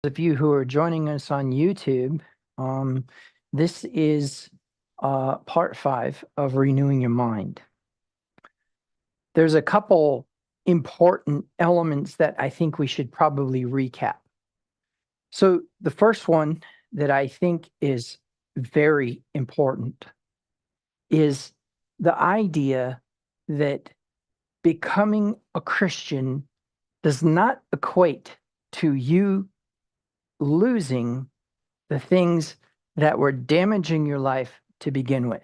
of you who are joining us on YouTube, um, this is part 5 of Renewing Your Mind. There's a couple important elements that I think we should probably recap. So the first one that I think is very important is the idea that becoming a Christian does not equate to you losing the things that were damaging your life to begin with.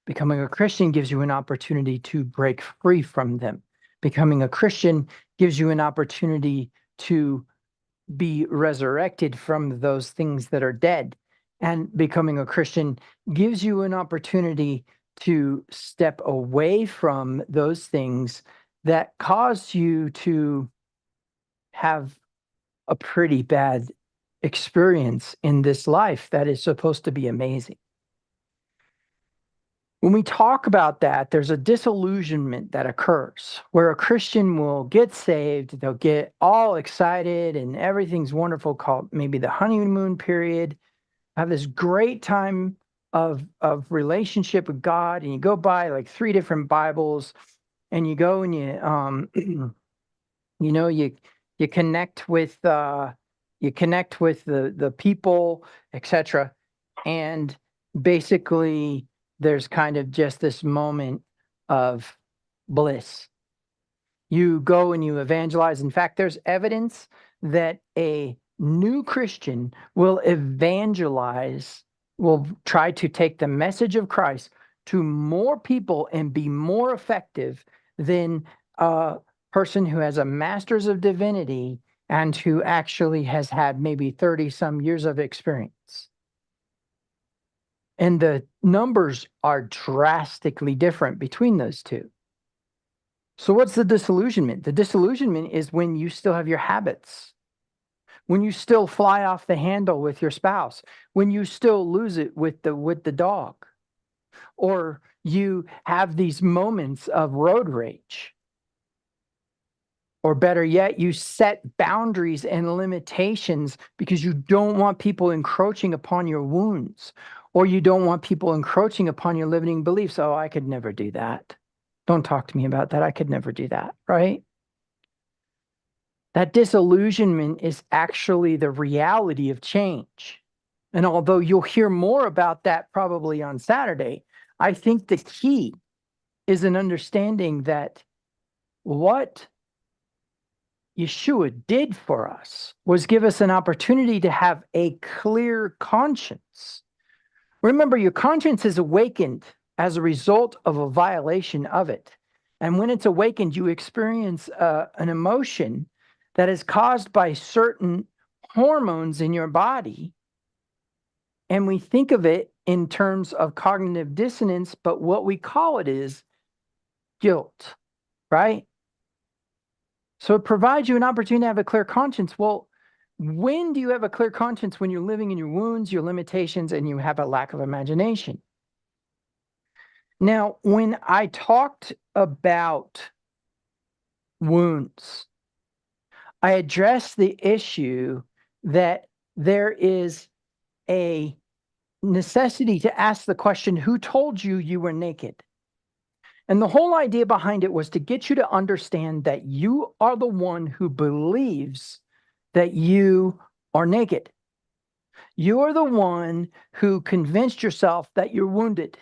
Becoming a Christian gives you an opportunity to break free from them. Becoming a Christian gives you an opportunity to be resurrected from those things that are dead. And becoming a Christian gives you an opportunity to step away from those things that caused you to have a pretty bad experience in this life that is supposed to be amazing. When we talk about that, there's a disillusionment that occurs where a Christian will get saved, they'll get all excited and everything's wonderful, called maybe the honeymoon period, have this great time of relationship with God, and you go buy like 3 different Bibles, and you go and you you connect with the people, etc. And basically there's kind of just this moment of bliss. You go and you evangelize. In fact, there's evidence that a new Christian will evangelize, will try to take the message of Christ to more people and be more effective than a person who has a master's of divinity and who actually has had maybe 30 some years of experience. And the numbers are drastically different between those two. So what's the disillusionment? The disillusionment is when you still have your habits, when you still fly off the handle with your spouse, when you still lose it with the dog, or you have these moments of road rage. Or better yet, you set boundaries and limitations because you don't want people encroaching upon your wounds, or you don't want people encroaching upon your limiting beliefs. Oh, I could never do that. Don't talk to me about that. I could never do that, right? That disillusionment is actually the reality of change. And although you'll hear more about that probably on Saturday, I think the key is an understanding that what Yeshua did for us was give us an opportunity to have a clear conscience. Remember, your conscience is awakened as a result of a violation of it. And when it's awakened, you experience an emotion that is caused by certain hormones in your body. And we think of it in terms of cognitive dissonance, but what we call it is guilt, right? So it provides you an opportunity to have a clear conscience. Well, when do you have a clear conscience? When you're living in your wounds, your limitations, and you have a lack of imagination. Now, when I talked about wounds, I addressed the issue that there is a necessity to ask the question, who told you you were naked? And the whole idea behind it was to get you to understand that you are the one who believes that you are naked. You are the one who convinced yourself that you're wounded.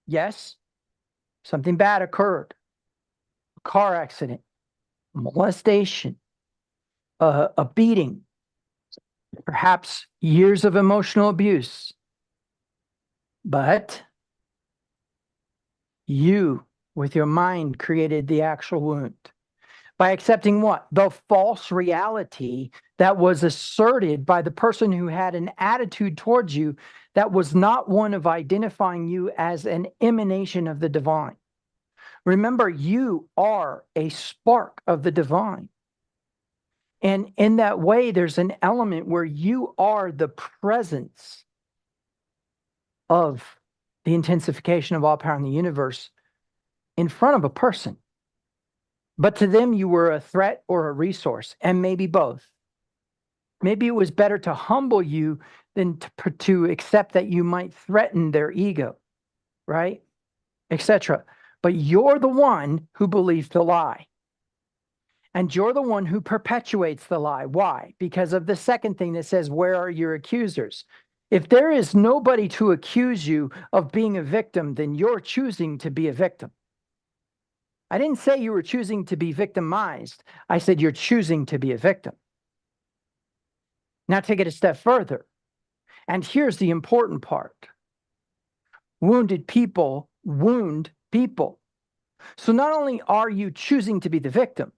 Yes, something bad occurred. A car accident, molestation, a beating, perhaps years of emotional abuse. But you, with your mind, created the actual wound. By accepting what? The false reality that was asserted by the person who had an attitude towards you that was not one of identifying you as an emanation of the divine. Remember, you are a spark of the divine. And in that way, there's an element where you are the presence of the intensification of all power in the universe in front of a person. But to them, you were a threat or a resource, and maybe both. Maybe it was better to humble you than to accept that you might threaten their ego, right? Etc. But you're the one who believes the lie. And you're the one who perpetuates the lie. Why? Because of the second thing that says, where are your accusers? If there is nobody to accuse you of being a victim, then you're choosing to be a victim. I didn't say you were choosing to be victimized. I said you're choosing to be a victim. Now take it a step further. And here's the important part. Wounded people wound people. So not only are you choosing to be the victim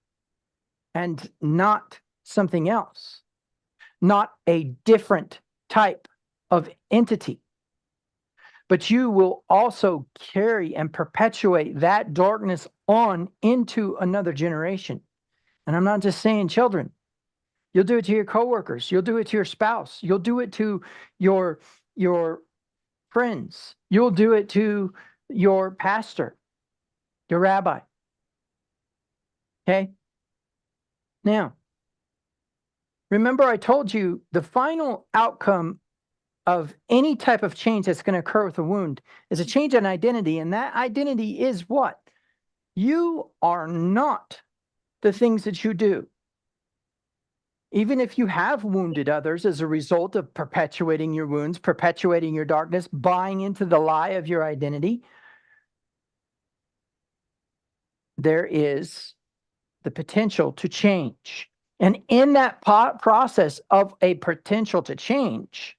and not something else, not a different type of entity, but you will also carry and perpetuate that darkness on into another generation. And I'm not just saying children. You'll do it to your coworkers. You'll do it to your spouse. You'll do it to your friends. You'll do it to your pastor, your rabbi. Okay? Now, remember I told you the final outcome of any type of change that's going to occur with a wound is a change in identity. And that identity is what? You are not the things that you do. Even if you have wounded others as a result of perpetuating your wounds, perpetuating your darkness, buying into the lie of your identity, there is the potential to change. And in that process of a potential to change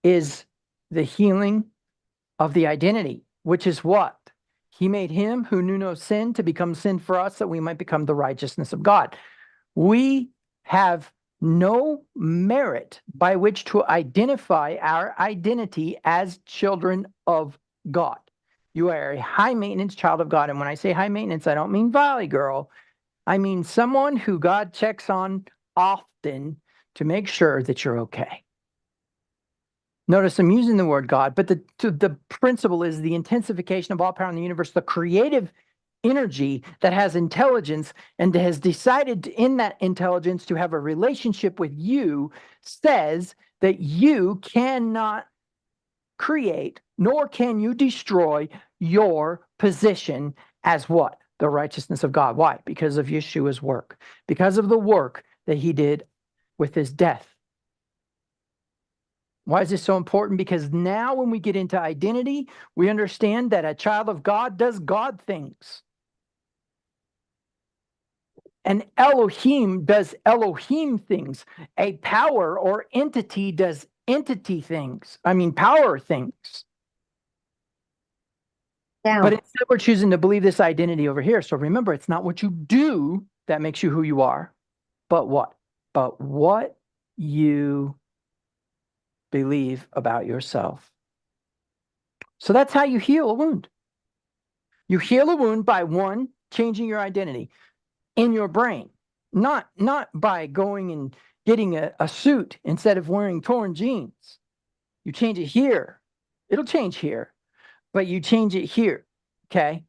is the healing of the identity, which is what? He made him who knew no sin to become sin for us, that we might become the righteousness of God. We have no merit by which to identify our identity as children of God. You are a high maintenance child of God. And when I say high maintenance, I don't mean Valley Girl. I mean someone who God checks on often to make sure that you're okay. Notice I'm using the word God, but the principle is the intensification of all power in the universe, the creative energy that has intelligence and has decided in that intelligence to have a relationship with you, says that you cannot create, nor can you destroy your position as what? The righteousness of God. Why? Because of Yeshua's work, because of the work that he did with his death. Why is this so important? Because now when we get into identity, we understand that a child of God does God things. And Elohim does Elohim things. A power or entity does entity things. I mean, power things. Down. But instead, we're choosing to believe this identity over here. So remember, it's not what you do that makes you who you are, but what? But what you believe about yourself. So that's how you heal a wound. You heal a wound by one, changing your identity in your brain, not by going and getting a suit instead of wearing torn jeans. You change it here. It'll change here, but you change it here. Okay.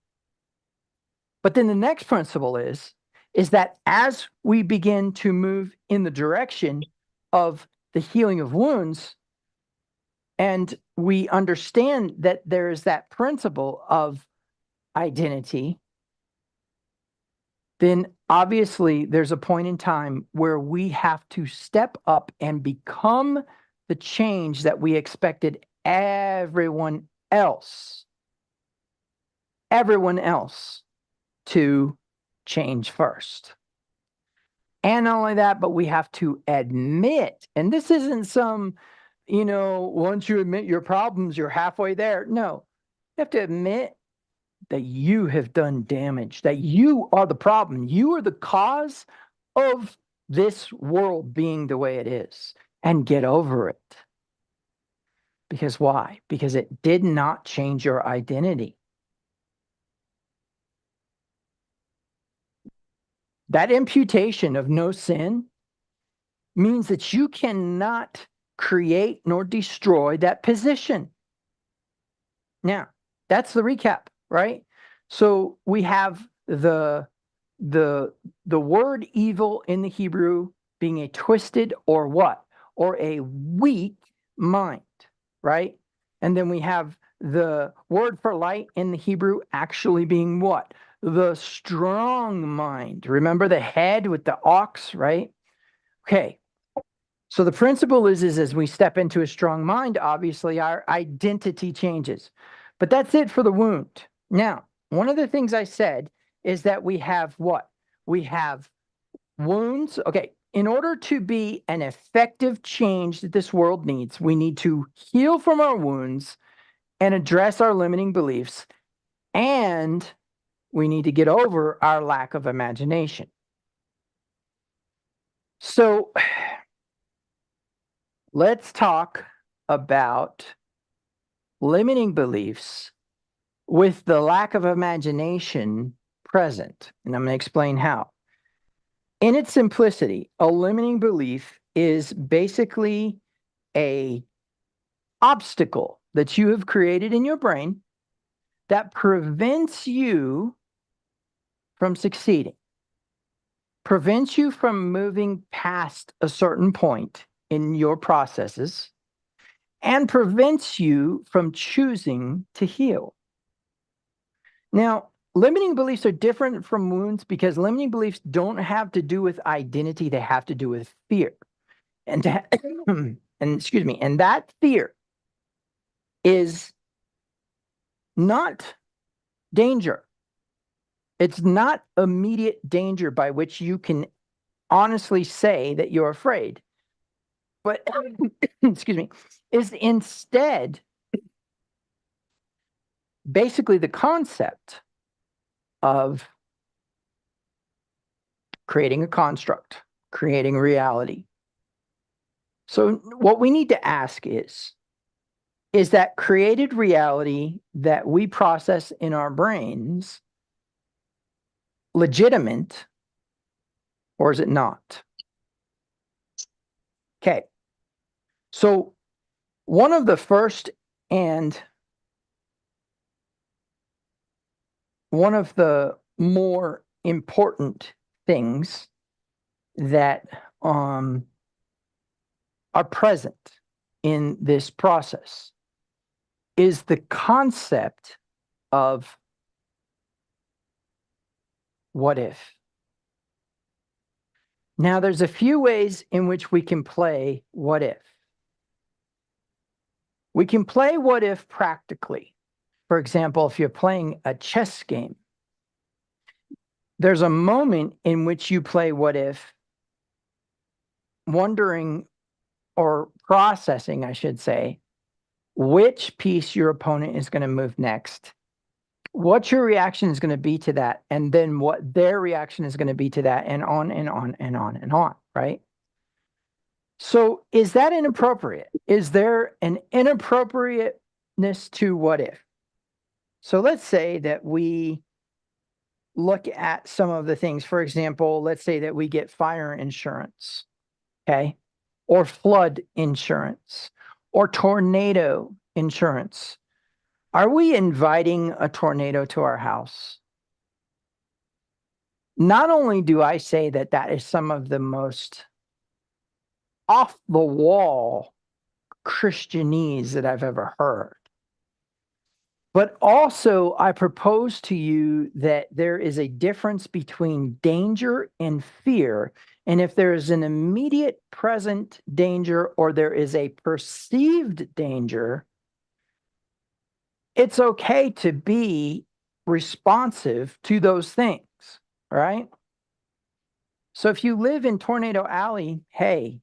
But then the next principle is that as we begin to move in the direction of the healing of wounds, and we understand that there is that principle of identity, then obviously there's a point in time where we have to step up and become the change that we expected everyone else to change first. And not only that, but we have to admit, and this isn't some, once you admit your problems, you're halfway there. No, you have to admit that you have done damage, that you are the problem. You are the cause of this world being the way it is, and get over it. Because why? Because it did not change your identity. That imputation of no sin means that you cannot create nor destroy that position. Now, that's the recap, right? So we have the word evil in the Hebrew being a twisted or what? Or a weak mind, right? And then we have the word for light in the Hebrew actually being what? The strong mind. Remember the head with the ox, right? Okay. So the principle is as we step into a strong mind, obviously our identity changes. But that's it for the wound. Now, one of the things I said is that we have what? We have wounds. Okay. In order to be an effective change that this world needs, we need to heal from our wounds and address our limiting beliefs. And we need to get over our lack of imagination. So let's talk about limiting beliefs with the lack of imagination present. And I'm going to explain how. In its simplicity, a limiting belief is basically a obstacle that you have created in your brain that prevents you from succeeding, prevents you from moving past a certain point in your processes, and prevents you from choosing to heal. Now, limiting beliefs are different from wounds because limiting beliefs don't have to do with identity, they have to do with fear. And and that fear is not danger. It's not immediate danger by which you can honestly say that you're afraid. But is instead basically the concept of creating a construct, creating reality. So what we need to ask is that created reality that we process in our brains legitimate, or is it not? Okay. So one of the first and one of the more important things that are present in this process is the concept of what if. Now, there's a few ways in which we can play what if. We can play what if practically. For example, if you're playing a chess game, there's a moment in which you play what if, wondering or processing, I should say, which piece your opponent is going to move next, what your reaction is going to be to that, and then what their reaction is going to be to that, and on and on and on and on, right? So is that inappropriate? Is there an inappropriateness to what if? So let's say that we look at some of the things. For example, let's say that we get fire insurance, okay, or flood insurance, or tornado insurance. Are we inviting a tornado to our house? Not only do I say that that is some of the most off the wall Christianese that I've ever heard, but also I propose to you that there is a difference between danger and fear. And if there is an immediate present danger or there is a perceived danger, it's okay to be responsive to those things, right? So if you live in Tornado Alley, hey,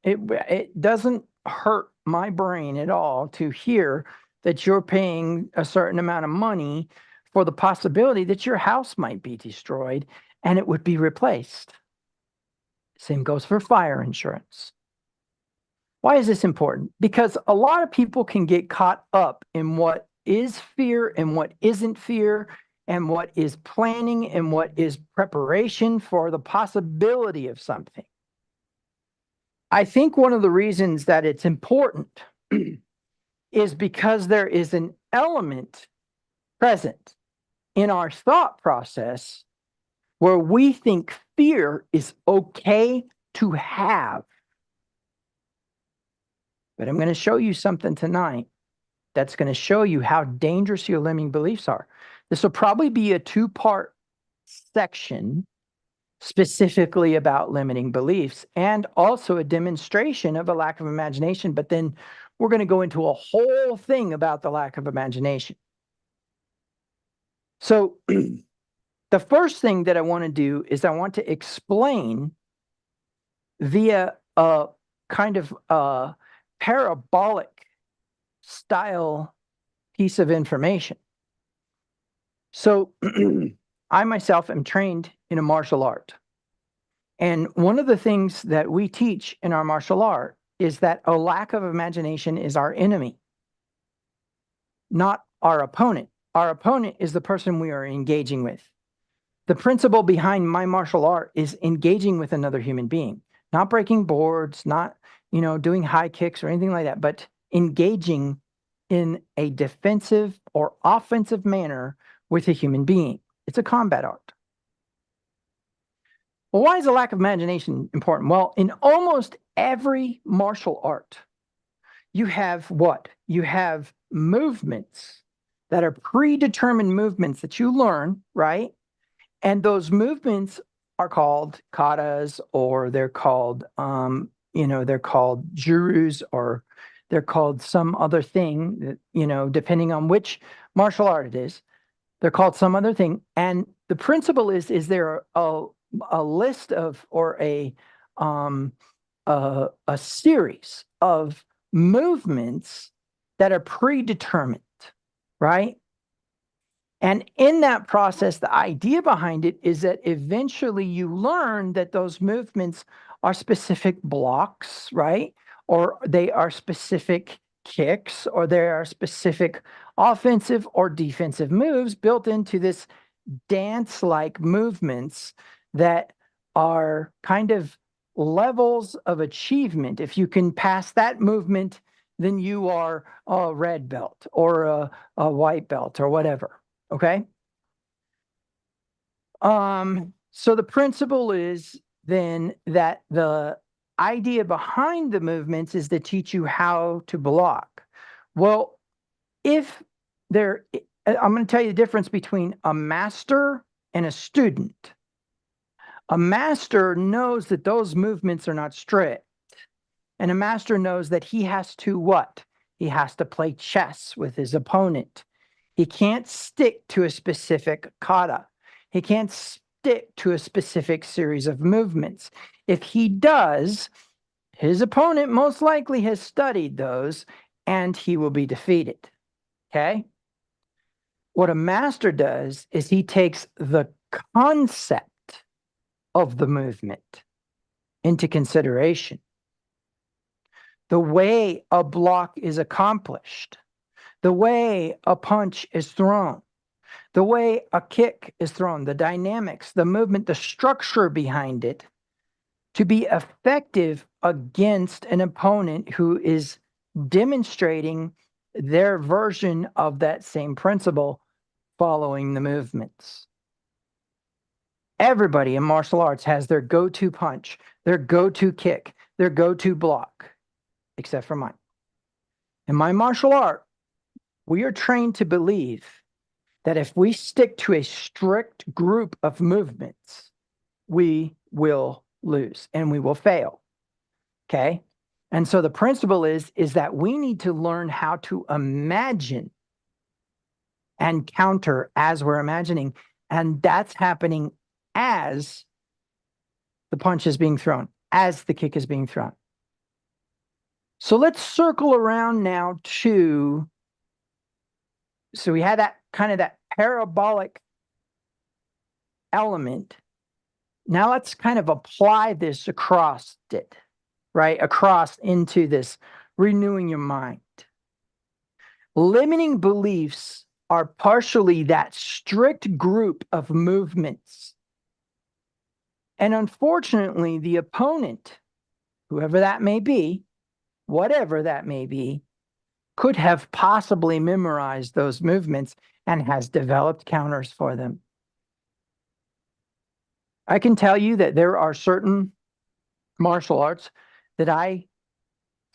it doesn't hurt my brain at all to hear that you're paying a certain amount of money for the possibility that your house might be destroyed and it would be replaced. Same goes for fire insurance. Why is this important? Because a lot of people can get caught up in what is fear and what isn't fear, and what is planning and what is preparation for the possibility of something. I think one of the reasons that it's important is because there is an element present in our thought process where we think fear is okay to have. But I'm going to show you something tonight that's going to show you how dangerous your limiting beliefs are. This will probably be a two-part section specifically about limiting beliefs and also a demonstration of a lack of imagination. But then we're going to go into a whole thing about the lack of imagination. So the first thing that I want to do is I want to explain via a kind of parabolic style piece of information. So I myself am trained in a martial art. And one of the things that we teach in our martial art is that a lack of imagination is our enemy, not our opponent. Our opponent is the person we are engaging with. The principle behind my martial art is engaging with another human being, not breaking boards, not, doing high kicks or anything like that, but engaging in a defensive or offensive manner with a human being. It's a combat art. Well, why is a lack of imagination important? Well, in almost every martial art, you have what? You have movements that are predetermined movements that you learn, right? And those movements are called katas, or they're called, they're called jurus, or they're called some other thing that, depending on which martial art it is, they're called some other thing. And the principle is there a list of, or a series of movements that are predetermined, right? And in that process, the idea behind it is that eventually you learn that those movements are specific blocks, right? Or they are specific kicks, or there are specific offensive or defensive moves built into this dance-like movements that are kind of levels of achievement. If you can pass that movement, then you are a red belt or a white belt or whatever. Okay. So the principle is then that the idea behind the movements is to teach you how to block. Well, I'm going to tell you the difference between a master and a student. A master knows that those movements are not strict. And a master knows that he has to what? He has to play chess with his opponent. He can't stick to a specific kata. He can't stick to a specific series of movements. If he does, his opponent most likely has studied those and he will be defeated. Okay? What a master does is he takes the concept of the movement into consideration. The way a block is accomplished, the way a punch is thrown, the way a kick is thrown, the dynamics, the movement, the structure behind it, to be effective against an opponent who is demonstrating their version of that same principle following the movements. Everybody in martial arts has their go-to punch, their go-to kick, their go-to block, except for mine. In my martial art, we are trained to believe that if we stick to a strict group of movements, we will lose and we will fail. Okay? And so the principle is that we need to learn how to imagine and counter as we're imagining. And that's happening as the punch is being thrown, as the kick is being thrown. So let's circle around now to, so we had that kind of that parabolic element. Now let's kind of apply this across it, right? Across into this renewing your mind. Limiting beliefs are partially that strict group of movements. And unfortunately, the opponent, whoever that may be, whatever that may be, could have possibly memorized those movements and has developed counters for them. I can tell you that there are certain martial arts that I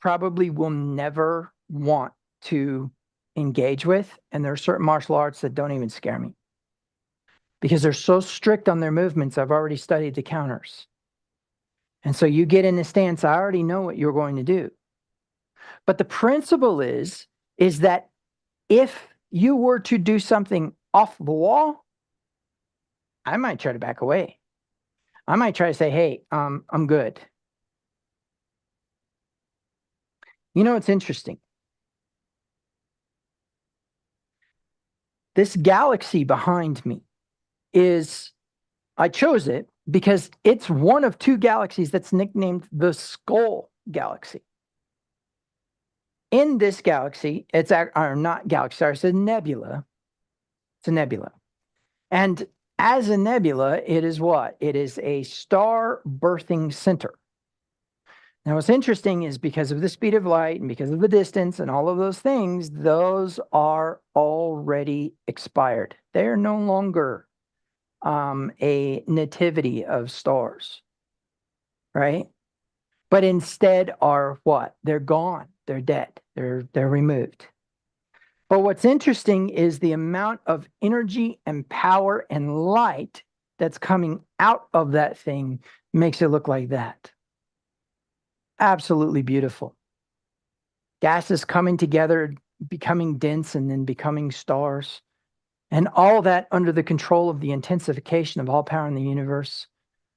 probably will never want to engage with. And there are certain martial arts that don't even scare me because they're so strict on their movements. I've already studied the counters. And so you get in a stance, I already know what you're going to do. But the principle is that if you were to do something off the wall, I might try to back away. I might try to say, hey, I'm good. You know, it's interesting. This galaxy behind me I chose it because it's one of two galaxies that's nicknamed the Skull Galaxy. In this galaxy, it's not galaxy, sorry, it's a nebula. It's a nebula. And as a nebula, it is what? It is a star birthing center. Now, what's interesting is because of the speed of light and because of the distance and all of those things, those are already expired. They are no longer a nativity of stars, right? But instead are what? They're gone. They're dead. They're removed. But what's interesting is the amount of energy and power and light that's coming out of that thing makes it look like that. Absolutely beautiful. Gases coming together, becoming dense, and then becoming stars. And all that under the control of the intensification of all power in the universe,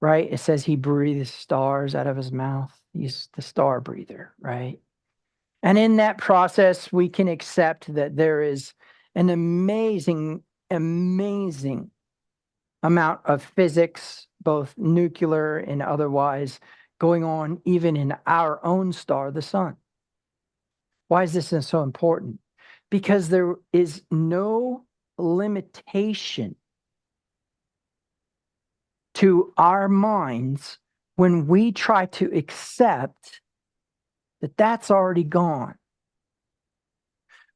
right? It says he breathes stars out of his mouth. He's the star breather, right? And in that process, we can accept that there is an amazing, amazing amount of physics, both nuclear and otherwise, going on even in our own star, the sun. Why is this so important? Because there is no limitation to our minds when we try to accept that that's already gone.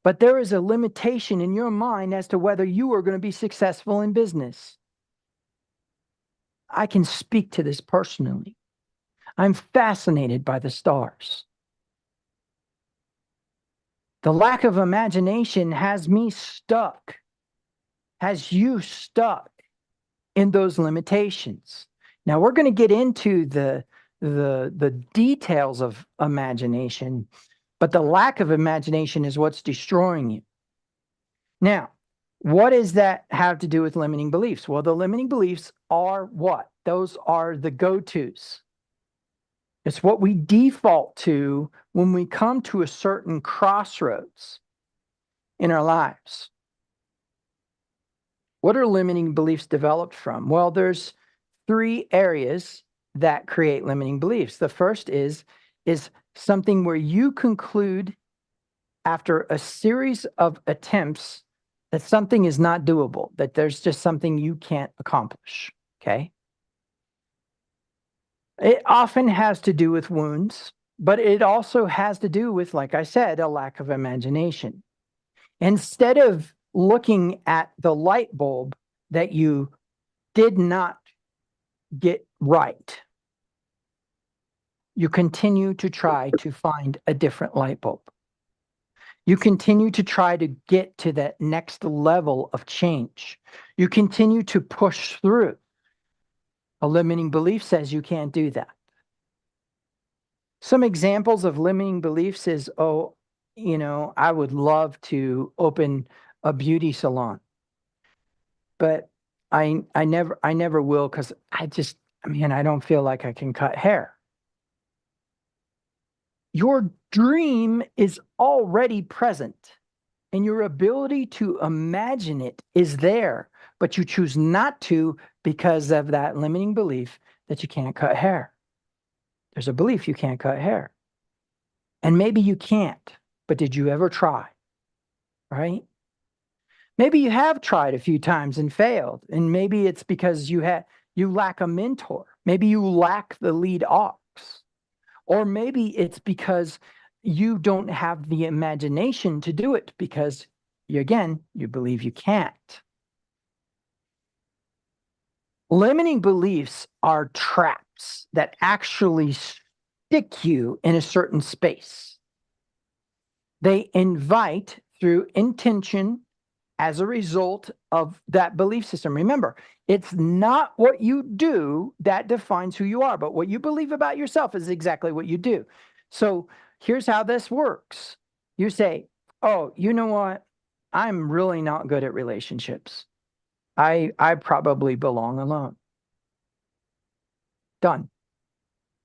But there is a limitation in your mind as to whether you are going to be successful in business. I can speak to this personally. I'm fascinated by the stars. The lack of imagination has me stuck, has you stuck in those limitations. Now we're going to get into the details of imagination, but the lack of imagination is what's destroying you. Now, what does that have to do with limiting beliefs? Well, the limiting beliefs are what? Those are the go-tos. It's what we default to when we come to a certain crossroads in our lives. What are limiting beliefs developed from? Well, there's three areas that create limiting beliefs. The first is something where you conclude after a series of attempts that something is not doable, that there's just something you can't accomplish, okay? It often has to do with wounds, but it also has to do with, like I said, a lack of imagination. Instead of looking at the light bulb that you did not get right, you continue to try to find a different light bulb. You continue to try to get to that next level of change. You continue to push through. A limiting belief says you can't do that. Some examples of limiting beliefs is, oh, you know, I would love to open a beauty salon, but I never will because I don't feel like I can cut hair. Your dream is already present and your ability to imagine it is there, but you choose not to because of that limiting belief that you can't cut hair. There's a belief you can't cut hair. And maybe you can't, but did you ever try? Right? Maybe you have tried a few times and failed, and maybe it's because you lack a mentor. Maybe you lack the lead ox. Or maybe it's because you don't have the imagination to do it because you believe you can't. Limiting beliefs are traps. beliefs that actually stick you in a certain space. They invite through intention as a result of that belief system. Remember, it's not what you do that defines who you are, but what you believe about yourself is exactly what you do. So here's how this works. You say, oh, you know what? I'm really not good at relationships. I probably belong alone. Done.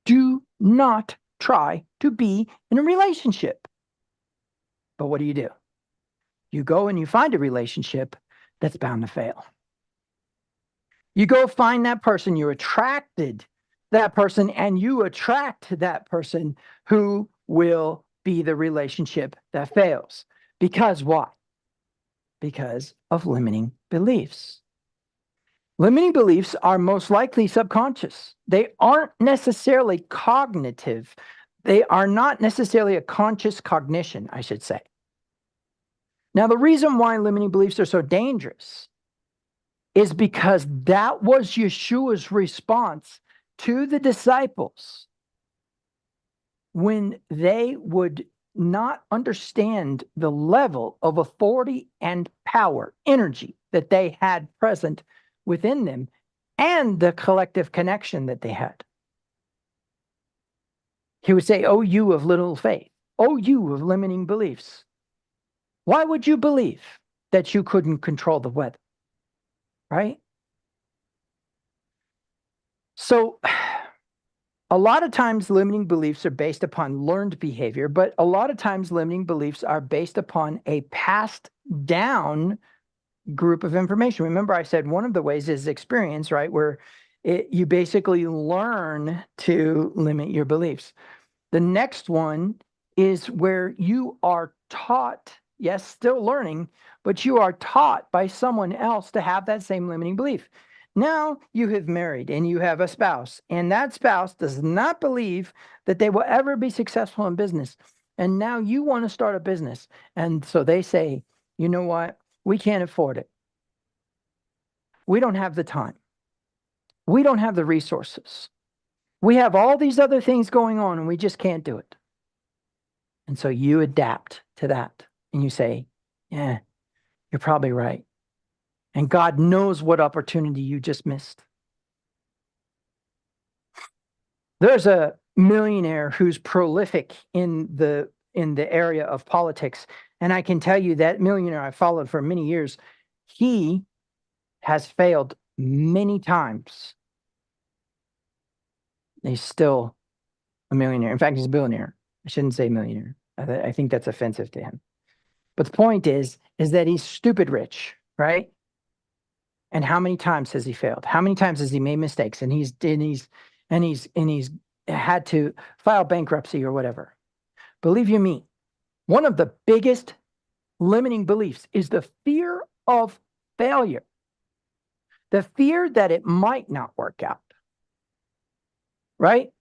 Do not try to be in a relationship. But what do? You go and you find a relationship that's bound to fail. You go find that person, you're attracted to that person, and you attract that person who will be the relationship that fails. Because what? Because of limiting beliefs. Limiting beliefs are most likely subconscious. They aren't necessarily cognitive. They are not necessarily a conscious cognition, I should say. Now, the reason why limiting beliefs are so dangerous is because that was Yeshua's response to the disciples when they would not understand the level of authority and power, energy that they had present within them and the collective connection that they had. He would say, "Oh, you of little faith. Oh, you of limiting beliefs. Why would you believe that you couldn't control the weather?" Right? So a lot of times limiting beliefs are based upon learned behavior, but a lot of times limiting beliefs are based upon a passed down group of information. Remember, I said one of the ways is experience, right? Where you basically learn to limit your beliefs. The next one is where you are taught, yes, still learning, but you are taught by someone else to have that same limiting belief. Now you have married and you have a spouse, and that spouse does not believe that they will ever be successful in business. And now you want to start a business. And so they say, you know what? We can't afford it. We don't have the time. We don't have the resources. We have all these other things going on and we just can't do it. And so you adapt to that and you say, yeah, you're probably right. And God knows what opportunity you just missed. There's a millionaire who's prolific in the area of politics. And I can tell you that millionaire I followed for many years, he has failed many times. He's still a millionaire. In fact, he's a billionaire. I shouldn't say millionaire. I think that's offensive to him. But the point is that he's stupid rich, right? And how many times has he failed? How many times has he made mistakes? And he's had to file bankruptcy or whatever. Believe you me, one of the biggest limiting beliefs is the fear of failure. The fear that it might not work out. Right?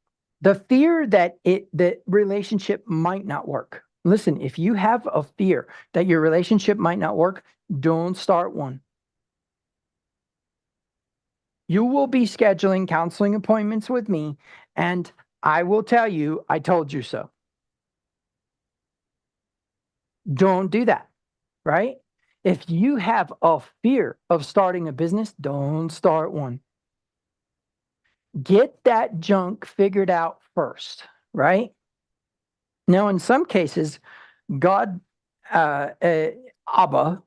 The fear that the relationship might not work. Listen, if you have a fear that your relationship might not work, don't start one. You will be scheduling counseling appointments with me, and I will tell you, I told you so. Don't do that, right? If you have a fear of starting a business, don't start one. Get that junk figured out first, right? Now, in some cases, God, Abba,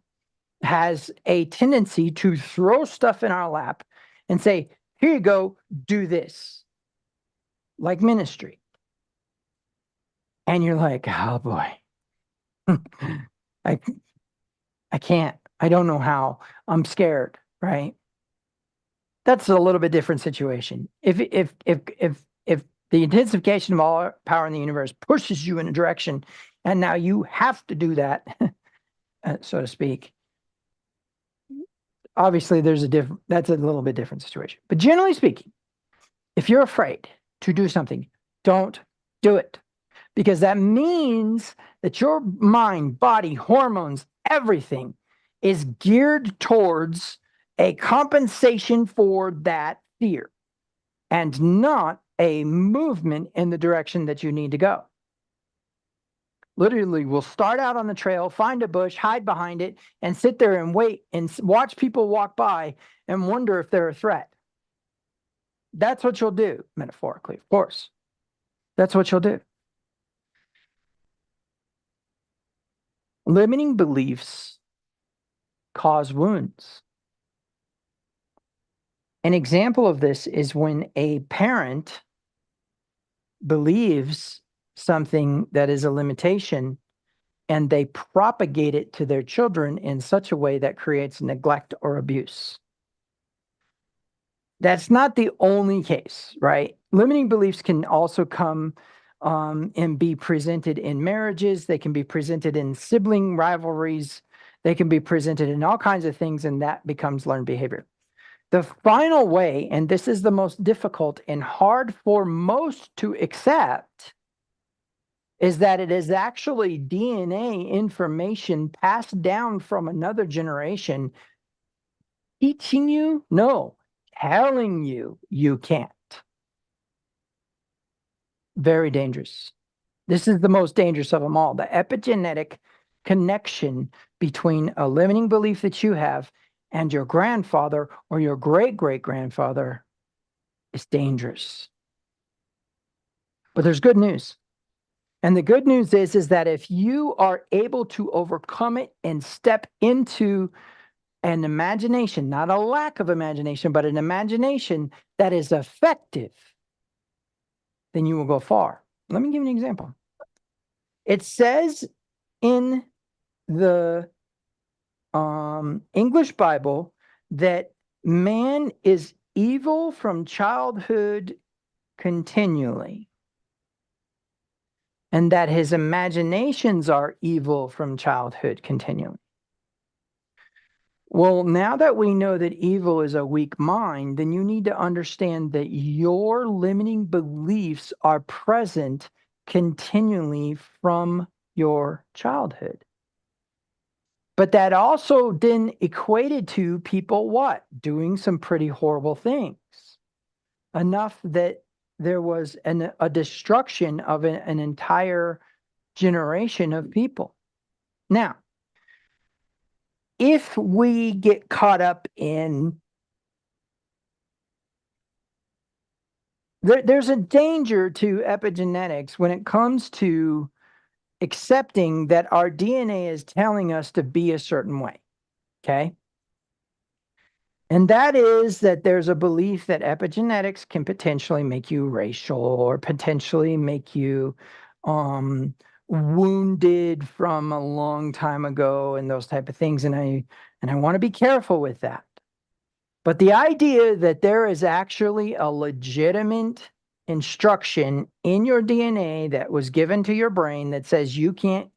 has a tendency to throw stuff in our lap and say, here you go, do this, like ministry. And you're like, oh boy, I can't, I don't know how, I'm scared, right? That's a little bit different situation. If the intensification of all power in the universe pushes you in a direction, and now you have to do that, so to speak. Obviously, that's a little bit different situation. But generally speaking, if you're afraid to do something, don't do it. Because that means that your mind, body, hormones, everything is geared towards a compensation for that fear. and not a movement in the direction that you need to go. Literally, we'll start out on the trail, find a bush, hide behind it, and sit there and wait and watch people walk by and wonder if they're a threat. That's what you'll do, metaphorically, of course. That's what you'll do. Limiting beliefs cause wounds. An example of this is when a parent believes something that is a limitation and they propagate it to their children in such a way that creates neglect or abuse. That's not the only case, right? Limiting beliefs can also come and be presented in marriages. They can be presented in sibling rivalries. They can be presented in all kinds of things, and that becomes learned behavior. The final way, and this is the most difficult and hard for most to accept, is that it is actually DNA information passed down from another generation teaching you, no, telling you you can't. Very dangerous. This is the most dangerous of them all. The epigenetic connection between a limiting belief that you have and your grandfather or your great-great-grandfather is dangerous. But there's good news. And the good news is that if you are able to overcome it and step into an imagination, not a lack of imagination, but an imagination that is effective, then you will go far. Let me give you an example. It says in the English Bible that man is evil from childhood continually, and that his imaginations are evil from childhood continually. Well, now that we know that evil is a weak mind, then you need to understand that your limiting beliefs are present continually from your childhood. But that also then equated to people what? Doing some pretty horrible things. Enough that there was a destruction of an entire generation of people. Now, if we get caught up in there's a danger to epigenetics when it comes to accepting that our DNA is telling us to be a certain way, okay? And that is that there's a belief that epigenetics can potentially make you racial or potentially make you wounded from a long time ago and those type of things. And I want to be careful with that. But the idea that there is actually a legitimate instruction in your DNA that was given to your brain that says you can't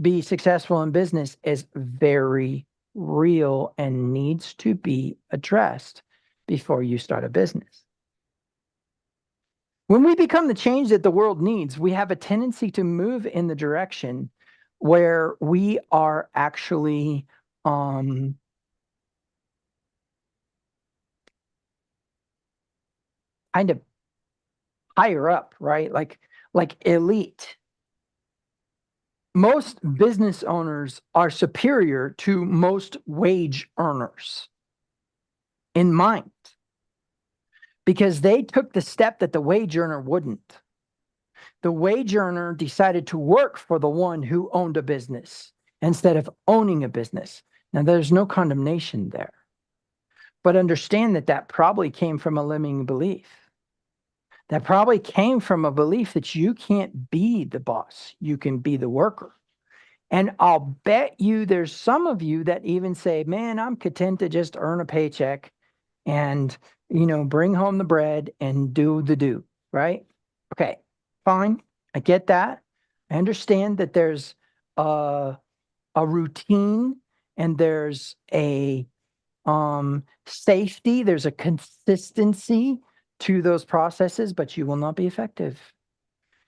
be successful in business is very real and needs to be addressed before you start a business. When we become the change that the world needs, we have a tendency to move in the direction where we are actually kind of higher up, right? Like elite. Most business owners are superior to most wage earners in mind, because they took the step that the wage earner wouldn't. The wage earner decided to work for the one who owned a business instead of owning a business. Now, there's no condemnation there, but understand that that probably came from a limiting belief. That probably came from a belief that you can't be the boss, you can be the worker. And I'll bet you there's some of you that even say, man, I'm content to just earn a paycheck and, bring home the bread and do the do, right? Okay, fine. I get that. I understand that there's a routine and there's a safety, there's a consistency to those processes, but you will not be effective.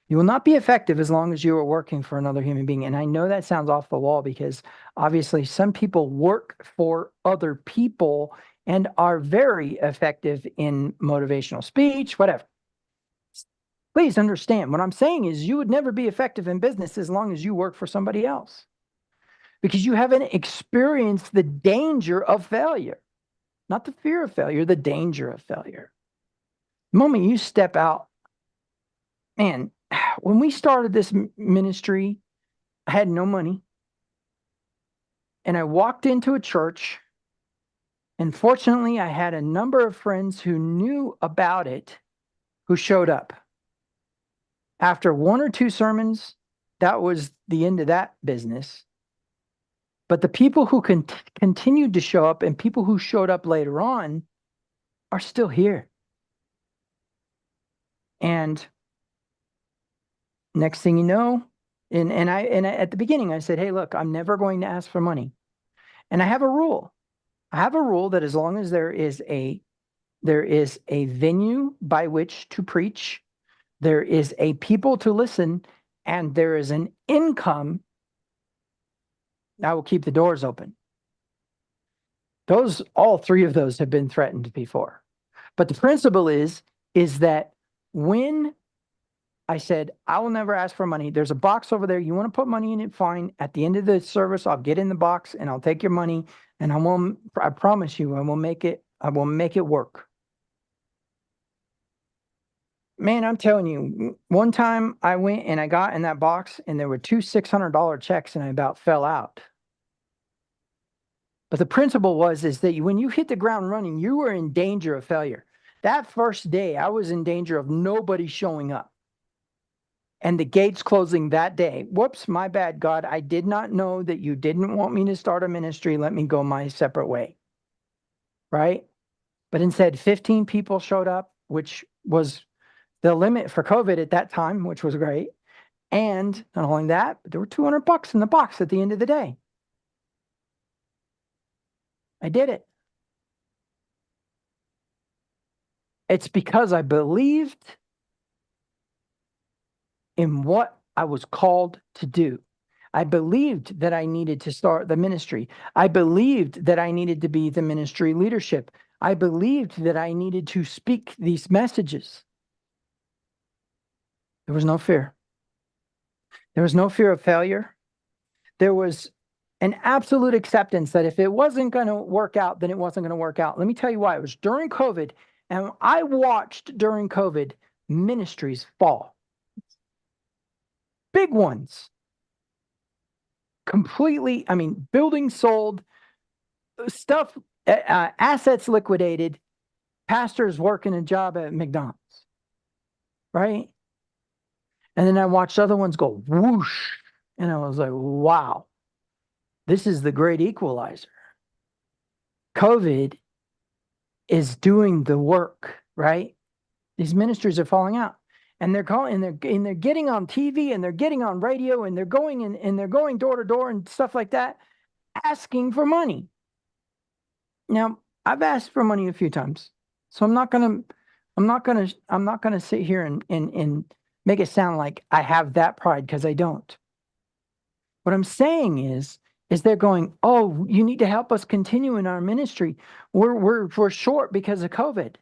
You will not be effective as long as you are working for another human being. And I know that sounds off the wall because obviously some people work for other people and are very effective in motivational speech, whatever. Please understand what I'm saying is you would never be effective in business as long as you work for somebody else, because you haven't experienced the danger of failure, not the fear of failure, the danger of failure. The moment you step out, man, when we started this ministry, I had no money. And I walked into a church, and fortunately, I had a number of friends who knew about it who showed up. After one or two sermons, that was the end of that business. But the people who continued to show up and people who showed up later on are still here. And next thing you know, and I at the beginning I said, hey, look, I'm never going to ask for money. And I have a rule. I have a rule that as long as there is a venue by which to preach, there is a people to listen, and there is an income, I will keep the doors open. All three of those have been threatened before. But the principle is that when I said, I will never ask for money, there's a box over there. You want to put money in it? Fine. At the end of the service, I'll get in the box and I'll take your money, and I promise you, I will make it work. Man, I'm telling you, one time I went and I got in that box and there were two $600 checks and I about fell out. But the principle is that when you hit the ground running, you were in danger of failure. That first day, I was in danger of nobody showing up and the gates closing that day. Whoops, my bad, God. I did not know that you didn't want me to start a ministry. Let me go my separate way. Right? But instead, 15 people showed up, which was the limit for COVID at that time, which was great. And not only that, but there were $200 in the box at the end of the day. I did it. It's because I believed in what I was called to do. I believed that I needed to start the ministry. I believed that I needed to be the ministry leadership. I believed that I needed to speak these messages. There was no fear. There was no fear of failure. There was an absolute acceptance that if it wasn't going to work out, then it wasn't going to work out. Let me tell you why. It was during COVID, and I watched during COVID ministries fall. Big ones. Completely, buildings sold, stuff, assets liquidated, pastors working a job at McDonald's, right? And then I watched other ones go whoosh, and I was like, wow, this is the great equalizer. COVID is doing the work, right? These ministries are falling out, and they're getting on TV, and they're getting on radio, and they're going door to door and stuff like that, asking for money. Now, I've asked for money a few times, so I'm not gonna sit here and make it sound like I have that pride, because I don't. What I'm saying is they're going, oh, you need to help us continue in our ministry. We're short because of COVID.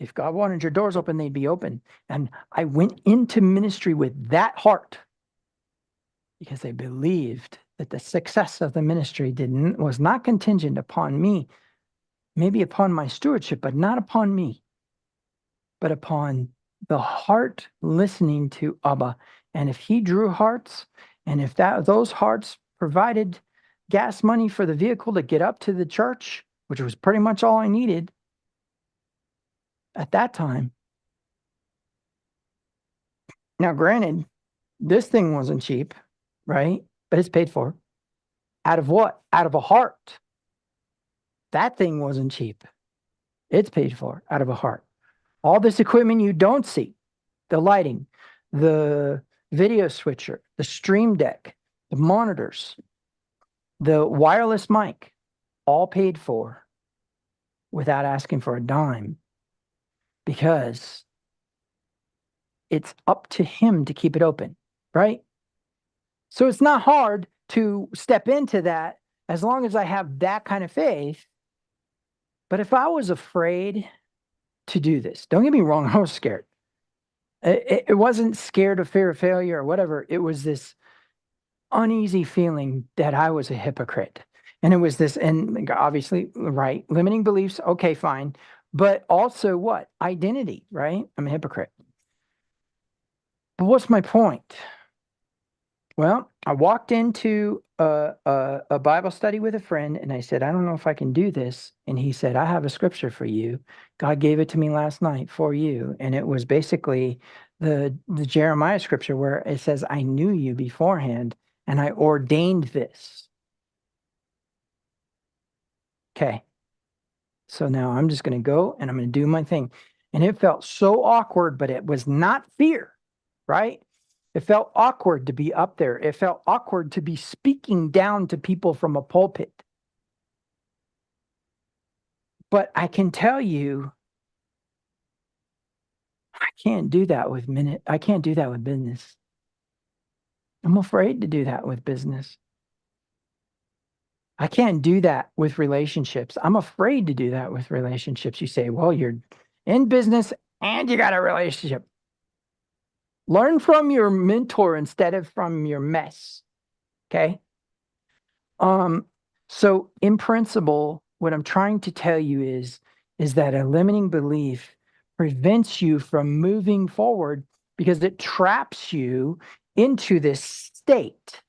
If God wanted your doors open, they'd be open. And I went into ministry with that heart because I believed that the success of the ministry was not contingent upon me, maybe upon my stewardship, but not upon me, but upon the heart listening to Abba. And if he drew hearts, and if those hearts provided gas money for the vehicle to get up to the church, which was pretty much all I needed at that time. Now, granted, this thing wasn't cheap, right? But it's paid for. Out of what? Out of a heart. That thing wasn't cheap. It's paid for out of a heart. All this equipment you don't see, the lighting, the video switcher, the stream deck, the monitors, the wireless mic, all paid for without asking for a dime, because it's up to him to keep it open, right? So it's not hard to step into that as long as I have that kind of faith But if I was afraid to do this, don't get me wrong, I was scared. It wasn't scared of fear of failure or whatever. It was this uneasy feeling that I was a hypocrite. And it was this, and obviously, right, limiting beliefs, okay, fine. But also what? Identity, right? I'm a hypocrite. But what's my point? Well, I walked into a Bible study with a friend and I said, I don't know if I can do this. And he said, I have a scripture for you. God gave it to me last night for you. And it was basically the Jeremiah scripture where it says, I knew you beforehand and I ordained this. Okay. So now I'm just going to go and I'm going to do my thing. And it felt so awkward, but it was not fear, right? It felt awkward to be up there. It felt awkward to be speaking down to people from a pulpit. But I can tell you, I can't do that with I can't do that with business. I'm afraid to do that with business. I can't do that with relationships. I'm afraid to do that with relationships. You say, well, you're in business and you got a relationship. Learn from your mentor instead of from your mess. Okay. So in principle, what I'm trying to tell you is that a limiting belief prevents you from moving forward because it traps you into this state.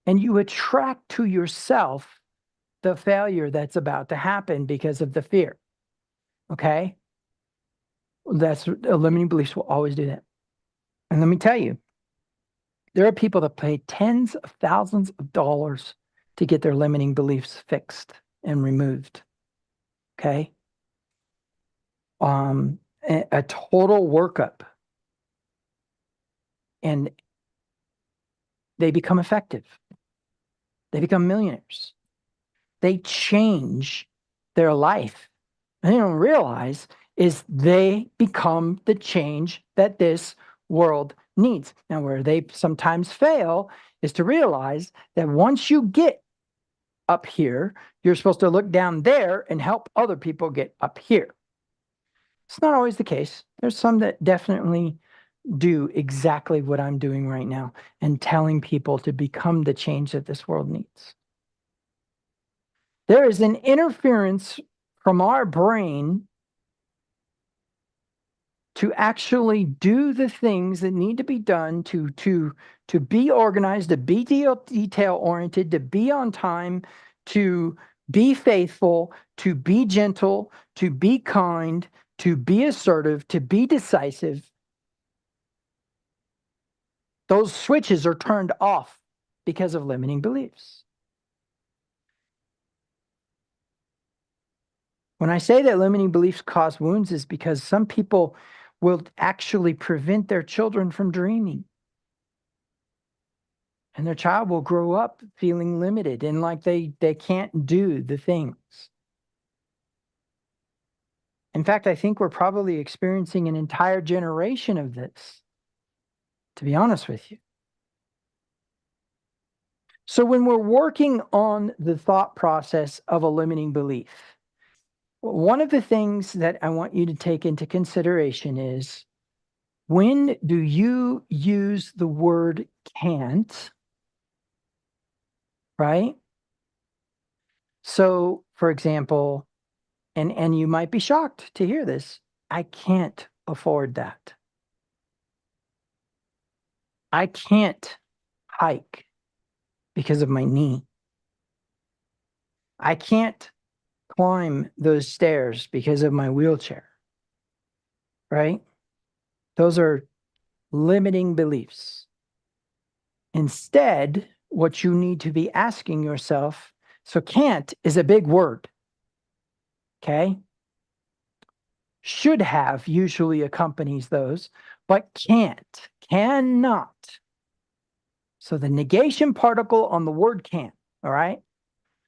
And you attract to yourself the failure that's about to happen because of the fear. Okay? That's limiting beliefs will always do that. And let me tell you, there are people that pay tens of thousands of dollars to get their limiting beliefs fixed and removed. Okay? A total workup. And they become effective. They become millionaires. They change their life. And they don't realize is they become the change that this world needs. Now, where they sometimes fail is to realize that once you get up here, you're supposed to look down there and help other people get up here. It's not always the case. There's some that definitely do exactly what I'm doing right now and telling people to become the change that this world needs. There is an interference from our brain to actually do the things that need to be done to be organized, to be detail oriented, to be on time, to be faithful, to be gentle, to be kind, to be assertive, to be decisive. Those switches are turned off because of limiting beliefs. When I say that limiting beliefs cause wounds is because some people will actually prevent their children from dreaming. And their child will grow up feeling limited and like they can't do the things. In fact, I think we're probably experiencing an entire generation of this, to be honest with you. So when we're working on the thought process of a limiting belief, one of the things that I want you to take into consideration is, when do you use the word can't, right? So, for example, and you might be shocked to hear this, I can't afford that. I can't hike because of my knee. I can't climb those stairs because of my wheelchair, right? Those are limiting beliefs. Instead, what you need to be asking yourself, so can't is a big word, okay? Should have usually accompanies those, but can't, cannot. So the negation particle on the word can't, all right?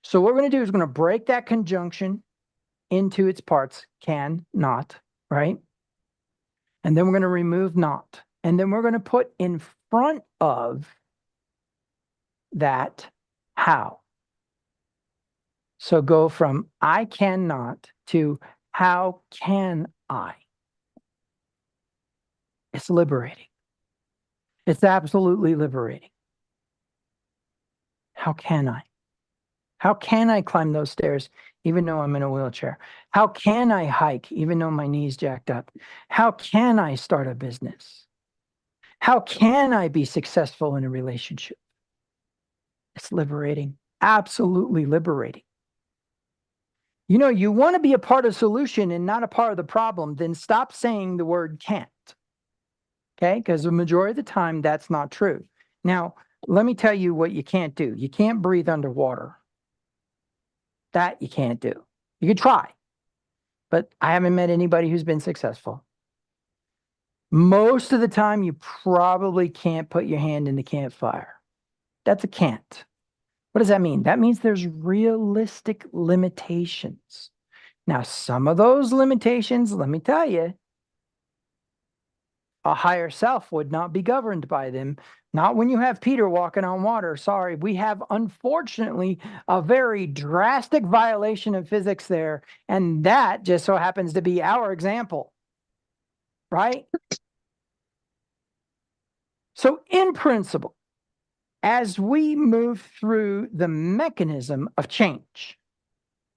So what we're going to do is we're going to break that conjunction into its parts, can, not, right? And then we're going to remove not. And then we're going to put in front of that how. So go from I cannot to how can I? It's liberating. It's absolutely liberating. How can I? How can I climb those stairs even though I'm in a wheelchair? How can I hike even though my knee's jacked up? How can I start a business? How can I be successful in a relationship? It's liberating, absolutely liberating. You know, you want to be a part of the solution and not a part of the problem, then stop saying the word can't. Okay? Because the majority of the time, that's not true. Now, let me tell you what you can't do. You can't breathe underwater. That you can't do. You can try, but I haven't met anybody who's been successful. Most of the time, you probably can't put your hand in the campfire. That's a can't. What does that mean? That means there's realistic limitations. Now, some of those limitations, let me tell you, a higher self would not be governed by them. Not when you have Peter walking on water. Sorry, we have, unfortunately, a very drastic violation of physics there. And that just so happens to be our example, right? So in principle, as we move through the mechanism of change,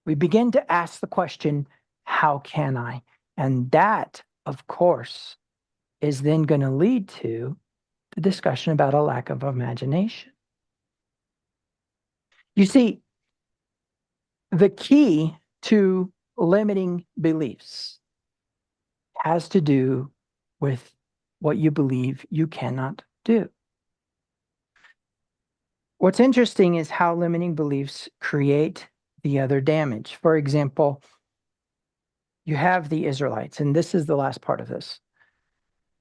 we begin to ask the question, how can I? And that, of course, is then going to lead to the discussion about a lack of imagination. You see, the key to limiting beliefs has to do with what you believe you cannot do. What's interesting is how limiting beliefs create the other damage. For example, you have the Israelites, and this is the last part of this.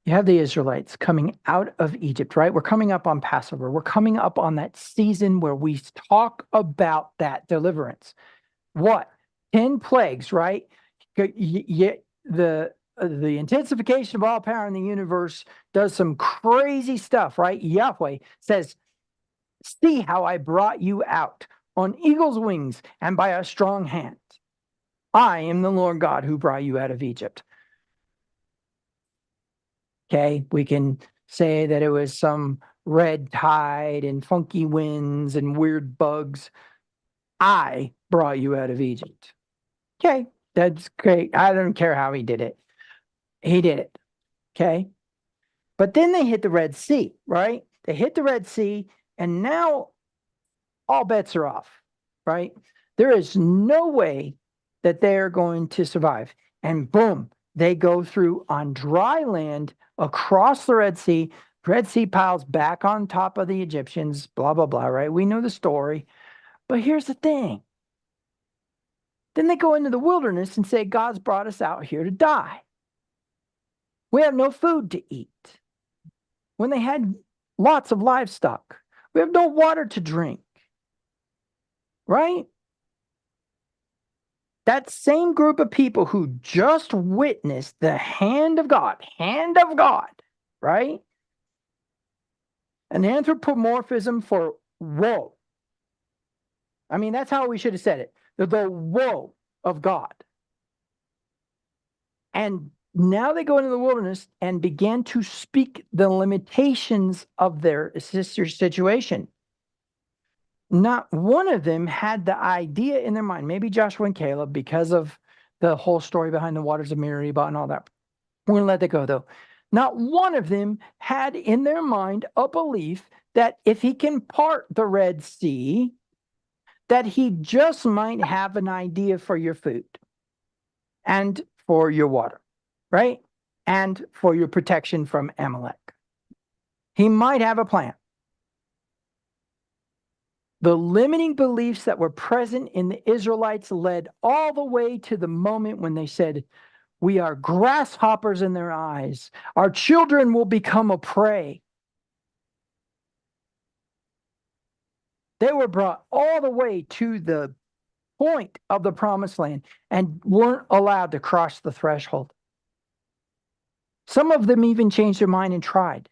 You have the Israelites coming out of Egypt, right? We're coming up on Passover. We're coming up on that season where we talk about that deliverance. What? 10 plagues, right? The intensification of all power in the universe does some crazy stuff, right? Yahweh says, see how I brought you out on eagle's wings and by a strong hand. I am the Lord God who brought you out of Egypt. Okay, we can say that it was some red tide and funky winds and weird bugs. I brought you out of Egypt. Okay, that's great. I don't care how he did it. He did it. Okay. But then they hit the Red Sea, right? They hit the Red Sea, and now all bets are off, right? There is no way that they're going to survive. And boom, they go through on dry land across the Red Sea. Red Sea piles back on top of the Egyptians, blah, blah, blah, right? We know the story. But here's the thing. Then they go into the wilderness and say, God's brought us out here to die. We have no food to eat. When they had lots of livestock, we have no water to drink. Right? That same group of people who just witnessed the hand of God, right? An anthropomorphism for woe. I mean, that's how we should have said it. The woe of God. And now they go into the wilderness and began to speak the limitations of their sister's situation. Not one of them had the idea in their mind, maybe Joshua and Caleb, because of the whole story behind the waters of Meribah and all that. We're going to let that go, though. Not one of them had in their mind a belief that if he can part the Red Sea, that he just might have an idea for your food and for your water, right? And for your protection from Amalek. He might have a plan. The limiting beliefs that were present in the Israelites led all the way to the moment when they said, we are grasshoppers in their eyes. Our children will become a prey. They were brought all the way to the point of the promised land and weren't allowed to cross the threshold. Some of them even changed their mind and tried.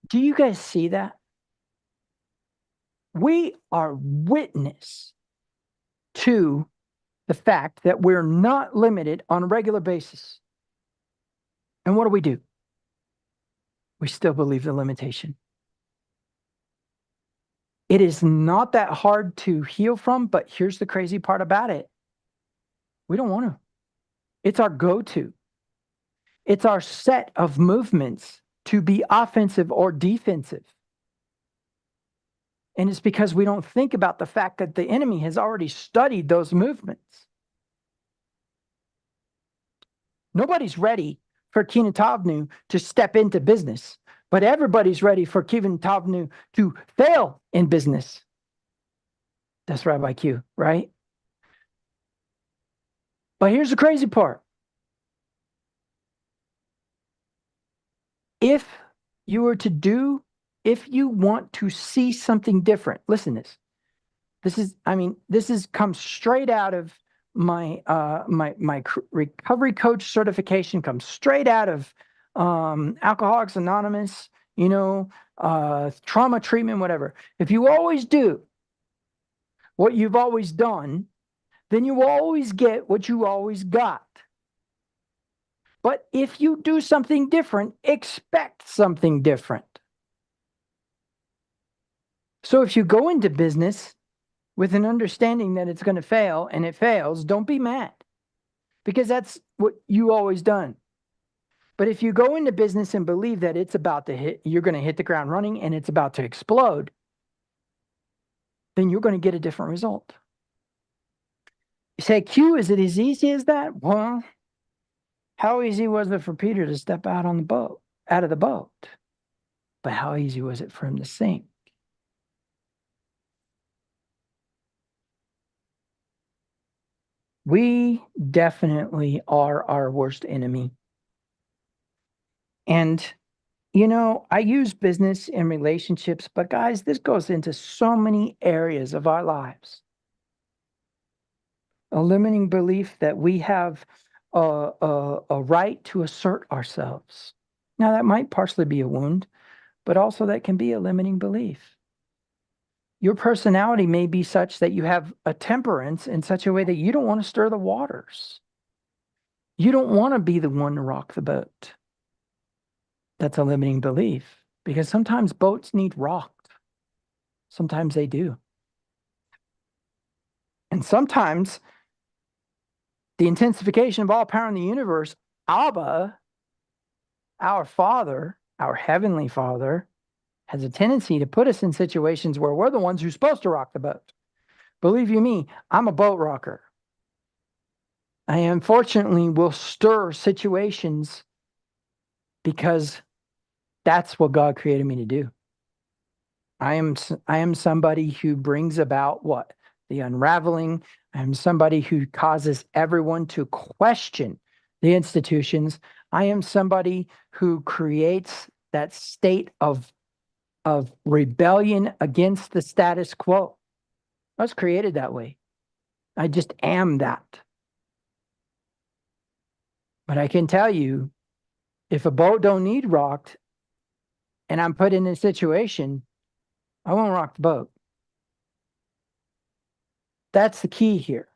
Do you guys see that? We are witness to the fact that we're not limited on a regular basis. And what do? We still believe the limitation. It is not that hard to heal from, but here's the crazy part about it. We don't want to. It's our go-to. It's our set of movements to be offensive or defensive. And it's because we don't think about the fact that the enemy has already studied those movements. Nobody's ready for Kinatavnu to step into business, but everybody's ready for Kinatavnu to fail in business. That's Rabbi Q, right? But here's the crazy part. If you want to see something different, listen to this. This comes straight out of my my recovery coach certification, comes straight out of Alcoholics Anonymous, trauma treatment, whatever. If you always do what you've always done, then you will always get what you always got. But if you do something different, expect something different. So if you go into business with an understanding that it's going to fail and it fails, don't be mad, because that's what you always done. But if you go into business and believe that it's about to you're going to hit the ground running and it's about to explode, then you're going to get a different result. You say, Q, is it as easy as that? Well, how easy was it for Peter to step out of the boat? But how easy was it for him to sink? We definitely are our worst enemy. And, I use business and relationships, but guys, this goes into so many areas of our lives. A limiting belief that we have a right to assert ourselves. Now, that might partially be a wound, but also that can be a limiting belief. Your personality may be such that you have a temperance in such a way that you don't want to stir the waters. You don't want to be the one to rock the boat. That's a limiting belief, because sometimes boats need rocked. Sometimes they do. And sometimes the intensification of all power in the universe, Abba, our Father, our Heavenly Father, has a tendency to put us in situations where we're the ones who's supposed to rock the boat. Believe you me, I'm a boat rocker. I unfortunately will stir situations because that's what God created me to do. I am somebody who brings about what? The unraveling. I am somebody who causes everyone to question the institutions. I am somebody who creates that state of rebellion against the status quo. I was created that way. I just am that. But I can tell you, if a boat don't need rocked and I'm put in a situation, I won't rock the boat. That's the key here.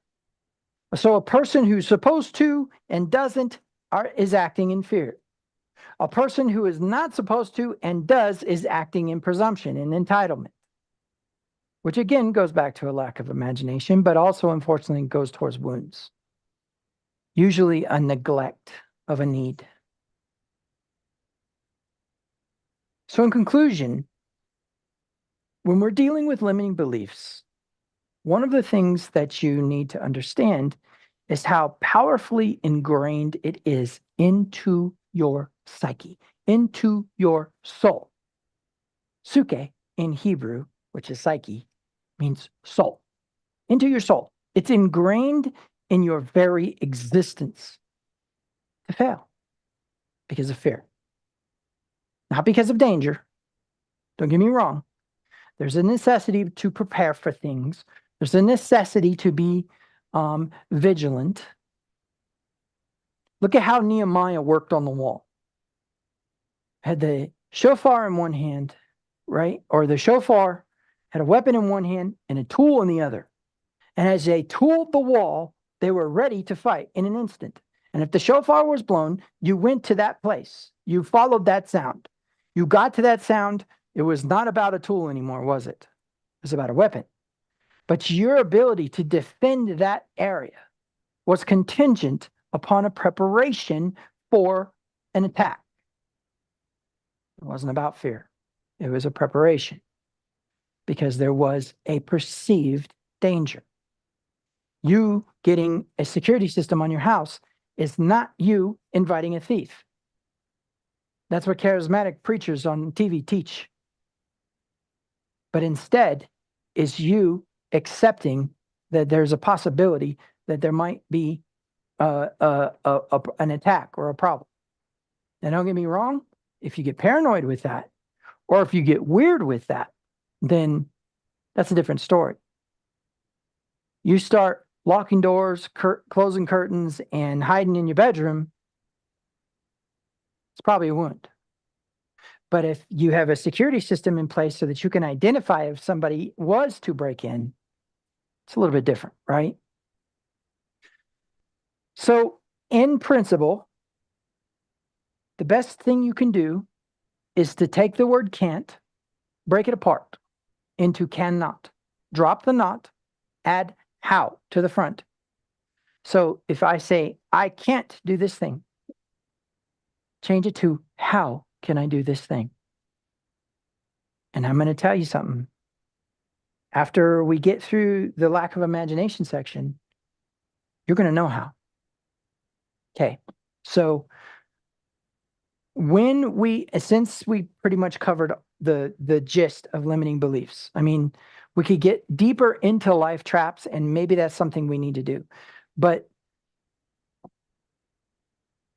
So a person who's supposed to and doesn't is acting in fear. A person who is not supposed to and does is acting in presumption and entitlement, which again goes back to a lack of imagination, but also unfortunately goes towards wounds. Usually a neglect of a need. So in conclusion, when we're dealing with limiting beliefs, one of the things that you need to understand is how powerfully ingrained it is into your psyche, into your soul. Suke in Hebrew, which is psyche, means soul. Into your soul. It's ingrained in your very existence to fail because of fear. Not because of danger. Don't get me wrong. There's a necessity to prepare for things. There's a necessity to be vigilant. Look at how Nehemiah worked on the wall. Had the shofar in one hand, right? Or the shofar had a weapon in one hand and a tool in the other. And as they tooled the wall, they were ready to fight in an instant. And if the shofar was blown, you went to that place. You followed that sound. You got to that sound. It was not about a tool anymore, was it? It was about a weapon. But your ability to defend that area was contingent upon a preparation for an attack. It wasn't about fear. It was a preparation because there was a perceived danger. You getting a security system on your house is not you inviting a thief. That's what charismatic preachers on TV teach. But instead is you accepting that there's a possibility that there might be an attack or a problem. And don't get me wrong, if you get paranoid with that, or if you get weird with that, then that's a different story. You start locking doors, closing curtains, and hiding in your bedroom, it's probably a wound. But if you have a security system in place so that you can identify if somebody was to break in, it's a little bit different, right? So in principle, the best thing you can do is to take the word can't, break it apart into cannot, drop the not, add how to the front. So if I say, I can't do this thing, change it to how can I do this thing? And I'm going to tell you something. After we get through the lack of imagination section, you're going to know how. Okay. So since we pretty much covered the gist of limiting beliefs, I mean, we could get deeper into life traps, and maybe that's something we need to do. But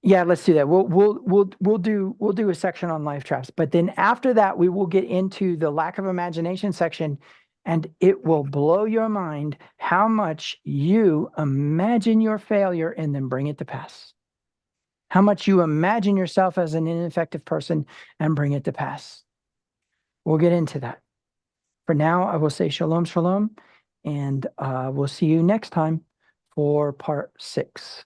yeah, let's do that. We'll do a section on life traps. But then after that, we will get into the lack of imagination section, and it will blow your mind how much you imagine your failure and then bring it to pass. How much you imagine yourself as an ineffective person and bring it to pass. We'll get into that. For now, I will say shalom, shalom, and we'll see you next time for part 6.